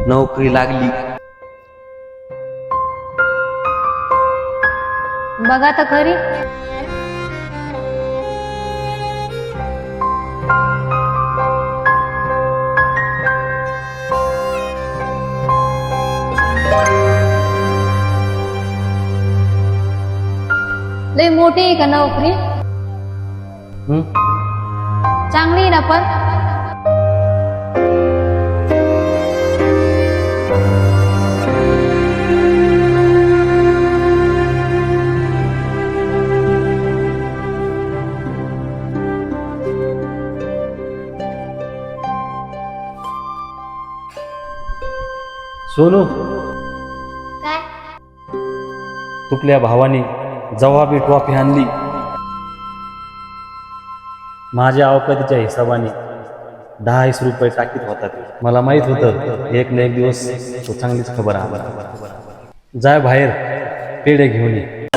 नोकरी लागली. बघा तर खरी. लय मोठी आहे का नोकरी? चांगली आहे ना पण? सोनू, काय? तुपल्या भावाने जवाबी ट्रॉफी आणली. माझ्या अवकातीच्या हिशोबाने 10 रुपये टाकीत होता ते. मला माहित होतं एक ना एक दिवस तो चांगलीच खबर आहे. जाय बाहेर पेढे घेऊन ये.